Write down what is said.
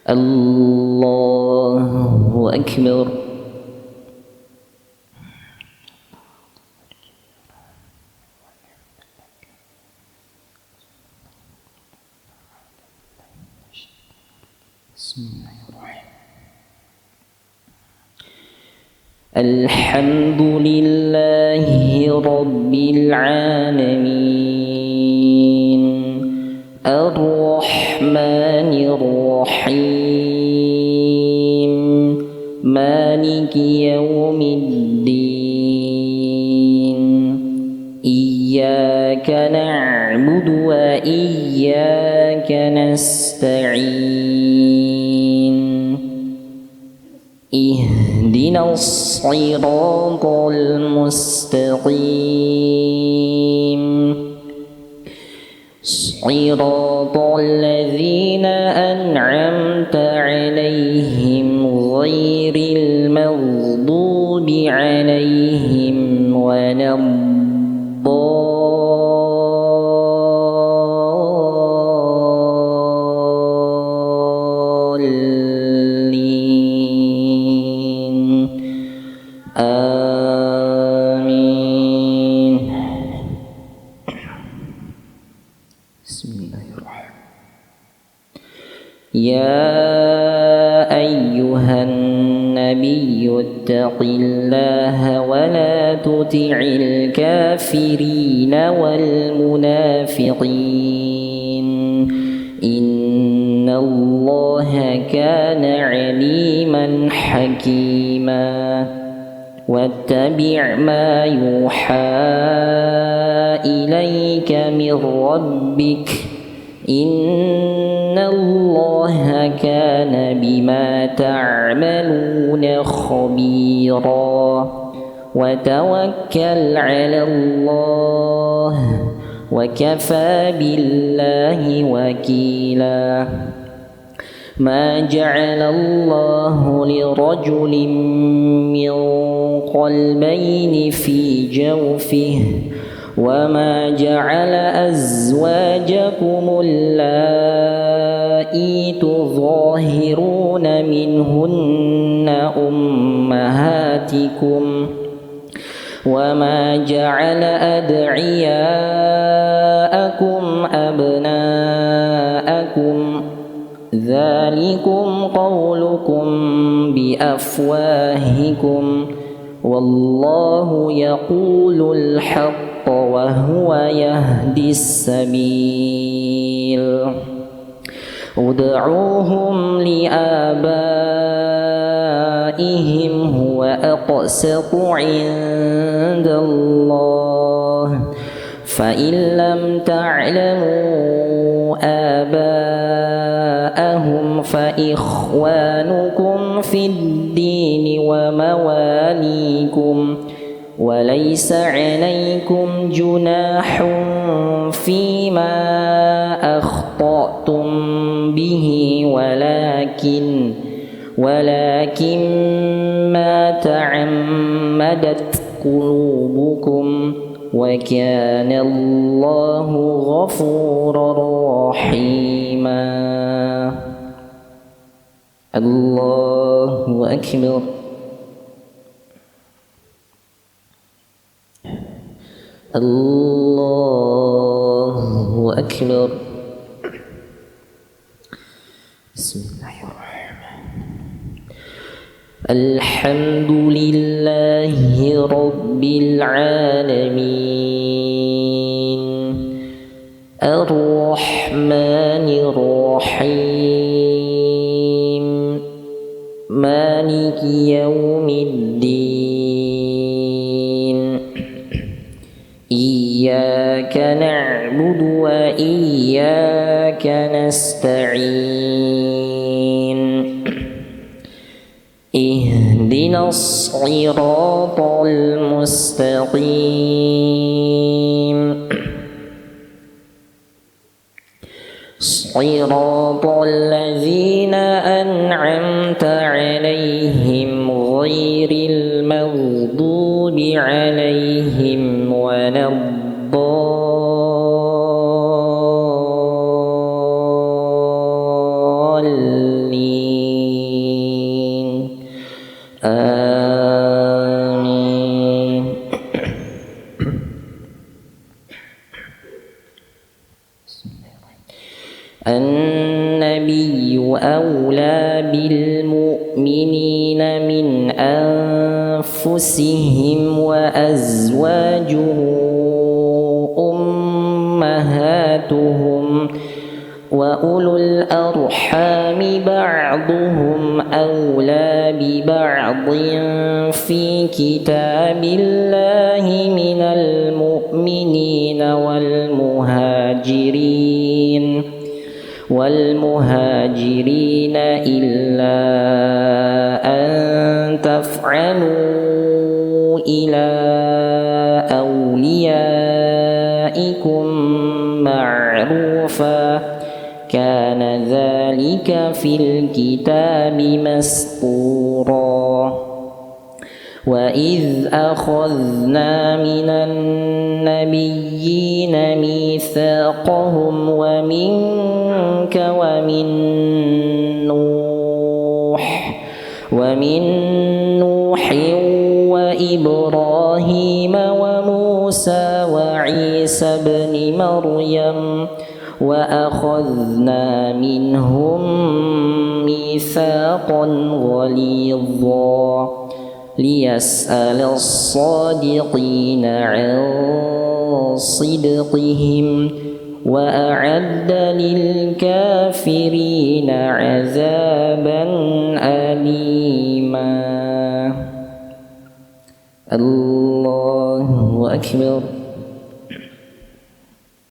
الله أكبر. بسم الله الرحمن الرحيم. الحمد لله رب العالمين الرحمن الرحيم مالك يوم الدين إياك نعبد وإياك نستعين اهدنا الصراط المستقيم صراط الذين أنعمت عليهم غير المغضوب عليهم ولا الضالين آمين. بسم الله الرحمن الرحيم. يا أيها النبي اتق الله ولا تطع الكافرين والمنافقين إن الله كان عليما حكيما واتبع ما يوحى إليك من ربك إن الله كان بما تعملون خبيرا وتوكل على الله وكفى بالله وكيلا. ما جعل الله لرجل من قلبين في جوفه وما جعل أزواجكم اللائي تظاهرون منهن أمهاتكم وما جعل أدعياءكم أبناءكم ذلكم قولكم بأفواهكم والله يقول الحق وهو يهدي السبيل. ادعوهم لآبائهم هو أقسط عند الله فإن لم تعلموا آباءهم فإخوانكم في الدين ومواليكم وليس عليكم جناح فيما أخطأتم به ولكن ما تعمدت قلوبكم وكان الله غفورا رحيما. الله أكبر. الله أكبر. بسم الله الرحمن الرحيم. الحمد لله رب العالمين الرحمن الرحيم مالك يوم الدين إياك نعبد وإياك نستعين اهدنا الصراط المستقيم صراط الذين أنعمت عليهم غير المغضوب عليهم ولا الضالين آمين. النبي أولى بالمؤمنين من أنفسهم وأزواجه أمهاتهم وأولو الأرحام بعضهم أولى ببعض في كتاب الله من المؤمنين والمهاجرين إلا أن تفعلوا إلى أوليائكم معروفا كان ذلك في الكتاب مسطورا. وإذ أخذنا من النبيين ميثاقهم ومنك ومن نوح وإبراهيم وموسى وعيسى ابن مريم وأخذنا منهم ميثاقا غليظا ليسأل الصادقين عن صدقهم وأعد للكافرين عذابا أليما. الله أكبر.